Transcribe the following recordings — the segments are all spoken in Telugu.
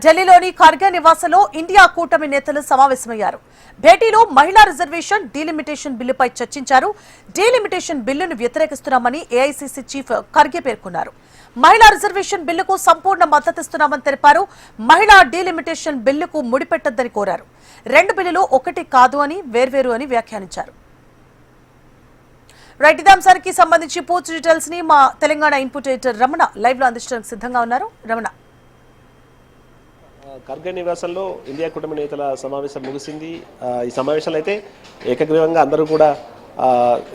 ఢిల్లీలోని ఖర్గే నివాసంలో ఇండియా కూటమి నేతలు సమావేశమయ్యారు. భేటీలో మహిళా రిజర్వేషన్ డీలిమిటేషన్ బిల్లుపై చర్చించారు. డీలిమిటేషన్ బిల్లును వ్యతిరేకిస్తున్నామని ఏఐసీసీ చీఫ్ ఖర్గే పేర్కొన్నారు. మహిళా రిజర్వేషన్ బిల్లుకు సంపూర్ణ మద్దతిస్తున్నామని తెలిపారు. మహిళా డీలిమిటేషన్ బిల్లుకు ముడిపెట్టొద్దని కోరారు. రెండు బిల్లులు ఒకటి కాదు అని వేర్వేరు అని వ్యాఖ్యానించారు. రైట్, ఇదే అంశానికి సంబంధించి పూర్తి డీటెయిల్స్ ని మా Telangana input editor Ramana live లో అందించడానికి సిద్ధంగా ఉన్నారు. రమణ, ఖర్గే నివాసంలో ఇండియా కూటమి నేతల సమావేశం ముగిసింది. ఈ సమావేశంలో అయితే ఏకగ్రీవంగా అందరూ కూడా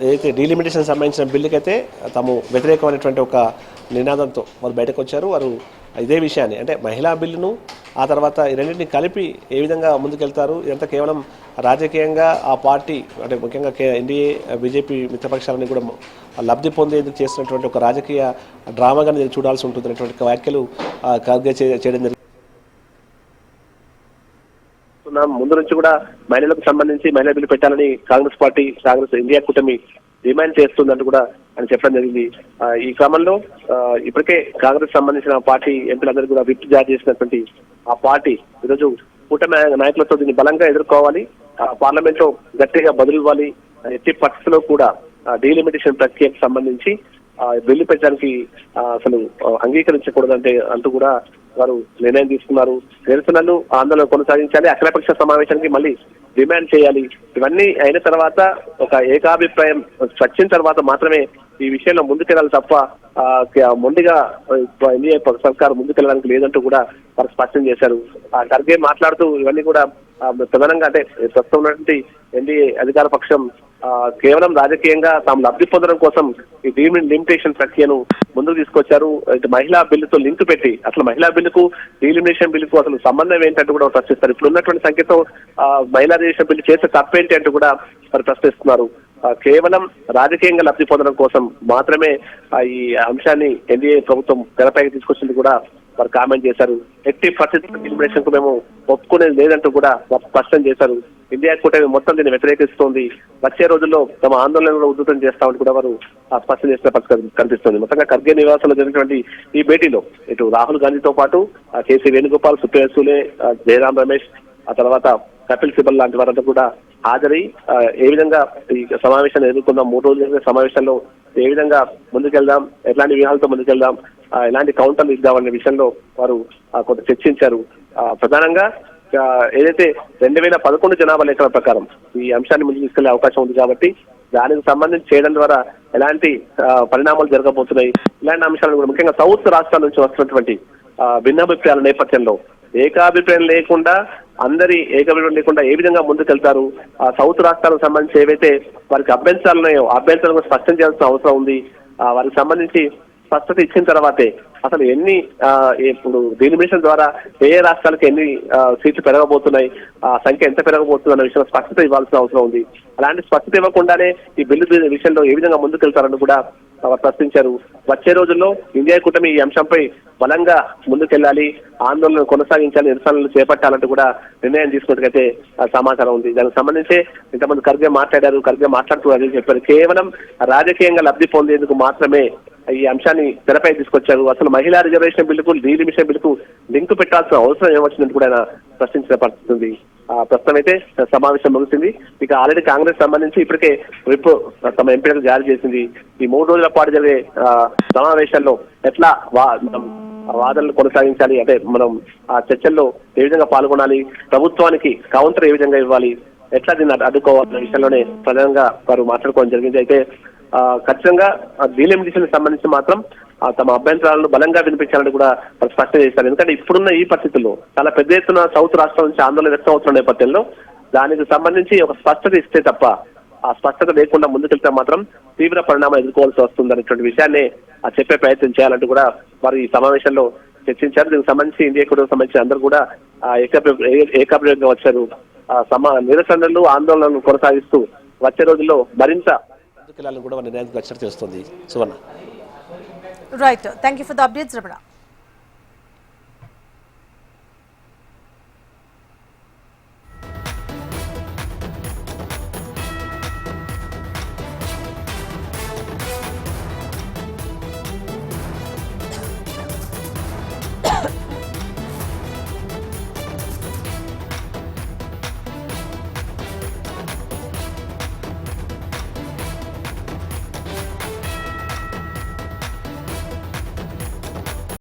ఏదైతే డీలిమిటేషన్ సంబంధించిన బిల్లుకైతే తాము వ్యతిరేకమైనటువంటి ఒక నినాదంతో వారు బయటకు వచ్చారు. వారు ఇదే విషయాన్ని అంటే మహిళా బిల్లును ఆ తర్వాత ఈ రెండింటిని కలిపి ఏ విధంగా ముందుకెళ్తారు, ఇదంతా కేవలం రాజకీయంగా ఆ పార్టీ అంటే ముఖ్యంగా ఎన్డీఏ బీజేపీ మిత్రపక్షాలని కూడా లబ్ధి పొందేందుకు చేసినటువంటి ఒక రాజకీయ డ్రామాగా చూడాల్సి ఉంటుంది అనేటువంటి వ్యాఖ్యలు ఖర్గే చేయడం జరిగింది. ముందు నుంచి కూడా మహిళలకు సంబంధించి మహిళా బిల్లు పెట్టాలని కాంగ్రెస్ ఇండియా కూటమి డిమాండ్ చేస్తుందంటూ కూడా అని చెప్పడం జరిగింది. ఈ క్రమంలో ఇప్పటికే కాంగ్రెస్ సంబంధించిన పార్టీ ఎంపీలందరూ కూడా విప్ జారీ చేసినటువంటి ఆ పార్టీ ఈరోజు కూటమి నాయకులతో దీన్ని బలంగా ఎదుర్కోవాలి, పార్లమెంట్ లో గట్టిగా బదులు ఇవ్వాలి, ఎట్టి పరిస్థితుల్లో కూడా డీలిమిటేషన్ ప్రక్రియకు సంబంధించి బిల్లు పెట్టడానికి అసలు అంగీకరించకూడదంటే అంటూ కూడా వారు నిర్ణయం తీసుకున్నారు. నిరసనలు ఆందోళన కొనసాగించాలి, అఖిలపక్ష సమావేశానికి మళ్ళీ డిమాండ్ చేయాలి. ఇవన్నీ అయిన తర్వాత ఒక ఏకాభిప్రాయం వచ్చిన తర్వాత మాత్రమే ఈ విషయంలో ముందుకెళ్ళాలి తప్ప మొండిగా ఎన్డీఏ సర్కారు ముందుకెళ్ళడానికి లేదంటూ కూడా వారు స్పష్టం చేశారు. ఖర్గే మాట్లాడుతూ ఇవన్నీ కూడా ప్రధానంగా అంటే ప్రస్తుతం ఉన్నటువంటి ఎన్డీఏ అధికార పక్షం కేవలం రాజకీయంగా తాము లబ్ధి పొందడం కోసం ఈ డీలిమిటేషన్ ప్రక్రియను ముందుకు తీసుకొచ్చారు. ఇటు మహిళా బిల్లుతో లింక్ పెట్టి అసలు మహిళా బిల్లుకు డీలిమిటేషన్ బిల్లుకు అసలు సంబంధం ఏంటంటూ కూడా ప్రశ్నిస్తారు. ఇప్పుడు ఉన్నటువంటి సంఖ్యతో మహిళా రిజర్వేషన్ బిల్లు చేసే తప్పేంటి అంటూ కూడా వారు ప్రశ్నిస్తున్నారు. కేవలం రాజకీయంగా లబ్ధి పొందడం కోసం మాత్రమే ఈ అంశాన్ని ఎన్డీఏ ప్రభుత్వం తెరపైకి తీసుకొచ్చింది కూడా వారు కామెంట్ చేశారు. ఎట్టి పరిస్థితుల్లో డీలిమిటేషన్ కు మేము ఒప్పుకునేది లేదంటూ కూడా స్పష్టం చేశారు. ఇండియా కూటమి మొత్తం దీన్ని వ్యతిరేకిస్తోంది, వచ్చే రోజుల్లో తమ ఆందోళనలు ఉధృతం చేస్తామని కూడా వారు స్పష్టం చేసిన పరిస్థితి కనిపిస్తుంది. మొత్తంగా ఖర్గే నివాసంలో జరిగినటువంటి ఈ భేటీలో ఇటు రాహుల్ గాంధీతో పాటు కేసీ వేణుగోపాల్, సుప్రియ సూలే, జయరాం రమేష్, ఆ తర్వాత కపిల్ సిబల్ లాంటి వారంతా కూడా హాజరై ఏ విధంగా ఈ సమావేశాన్ని ఎదుర్కొందాం, 3 రోజుల జరిగిన సమావేశంలో ఏ విధంగా ముందుకెళ్దాం, ఎట్లాంటి వ్యూహాలతో ముందుకెళ్దాం, ఎలాంటి కౌంటర్లు ఇద్దామనే విషయంలో వారు కొంత చర్చించారు. ప్రధానంగా ఏదైతే 2011 జనాభా లెక్కల ప్రకారం ఈ అంశాన్ని ముందుకు తీసుకెళ్లే అవకాశం ఉంది కాబట్టి దానికి సంబంధించి చేయడం ద్వారా ఎలాంటి పరిణామాలు జరగబోతున్నాయి, ఇలాంటి అంశాలను కూడా ముఖ్యంగా సౌత్ రాష్ట్రాల నుంచి వస్తున్నటువంటి భిన్నాభిప్రాయాల నేపథ్యంలో ఏకాభిప్రాయం లేకుండా అందరి ఏకాభిప్రాయం లేకుండా ఏ విధంగా ముందుకెళ్తారు, సౌత్ రాష్ట్రాలకు సంబంధించి ఏవైతే వారికి అభ్యంతరాలు ఉన్నాయో అభ్యంతరాలను స్పష్టం చేయాల్సిన అవసరం ఉంది. వారికి సంబంధించి స్పష్టత ఇచ్చిన తర్వాతే అసలు ఎన్ని ఇప్పుడు డీలిమిటేషన్ ద్వారా ఏ రాష్ట్రాలకు ఎన్ని సీట్లు పెరగబోతున్నాయి, ఆ సంఖ్య ఎంత పెరగబోతుంది అన్న విషయంలో స్పష్టత ఇవ్వాల్సిన అవసరం ఉంది. అలాంటి స్పష్టత ఇవ్వకుండానే ఈ బిల్లు విషయంలో ఏ విధంగా ముందుకెళ్తారని కూడా ప్రశ్నించారు. వచ్చే రోజుల్లో ఇండియా కూటమి ఈ అంశంపై బలంగా ముందుకెళ్లాలి, ఆందోళన కొనసాగించాలి, నిరసనలు చేపట్టాలంటూ కూడా నిర్ణయం తీసుకున్నట్టుగైతే సమాచారం ఉంది. దానికి సంబంధించి ఇంతమంది ఖర్గే మాట్లాడుతూ అదే చెప్పారు. కేవలం రాజకీయంగా లబ్ధి పొందేందుకు మాత్రమే ఈ అంశాన్ని తెరపై తీసుకొచ్చారు. అసలు మహిళా రిజర్వేషన్ బిల్లుకు డీలిమిటేషన్ బిల్లుకు లింక్ పెట్టాల్సిన అవసరం ఏమొచ్చిందని కూడా ఆయన ప్రశ్నించిన పరిస్థితి ఉంది. ప్రస్తుతం అయితే సమావేశం ముగిసింది. ఇక ఆల్రెడీ కాంగ్రెస్ సంబంధించి ఇప్పటికే విప్ తమ ఎంపీలకు జారీ చేసింది. ఈ 3 రోజుల పాటు జరిగే సమావేశాల్లో ఎట్లా వాదనలు కొనసాగించాలి, అంటే మనం ఆ చర్చల్లో ఏ విధంగా పాల్గొనాలి, ప్రభుత్వానికి కౌంటర్ ఏ విధంగా ఇవ్వాలి, ఎట్లా దీన్ని అడ్డుకోవాలన్న విషయంలోనే ప్రధానంగా వారు మాట్లాడుకోవడం జరిగింది. అయితే ఖచ్చితంగా డీలిమిటేషన్ సంబంధించి మాత్రం తమ అభ్యంతరాలను బలంగా వినిపించాలని కూడా స్పష్టం చేశారు. ఎందుకంటే ఇప్పుడున్న ఈ పరిస్థితుల్లో చాలా పెద్ద ఎత్తున సౌత్ రాష్ట్రం నుంచి ఆందోళన వ్యక్తం అవుతున్న నేపథ్యంలో దానికి సంబంధించి ఒక స్పష్టత ఇస్తే తప్ప ఆ స్పష్టత లేకుండా ముందుకెళ్తే మాత్రం తీవ్ర పరిణామం ఎదుర్కోవాల్సి వస్తుంది అనేటువంటి విషయాన్ని చెప్పే ప్రయత్నం చేయాలంటూ కూడా వారు ఈ సమావేశంలో చర్చించారు. దీనికి సంబంధించి ఇండియా కూటమికి సంబంధించి అందరూ కూడా ఏకాభిప్రాయంగా వచ్చారు. నిరసనలు ఆందోళనలు కొనసాగిస్తూ వచ్చే రోజుల్లో మరింత కూడా నిర్ణయానికి వచ్చినట్టు చేస్తుంది. Suvarna. Right, thank you for the updates Ramana.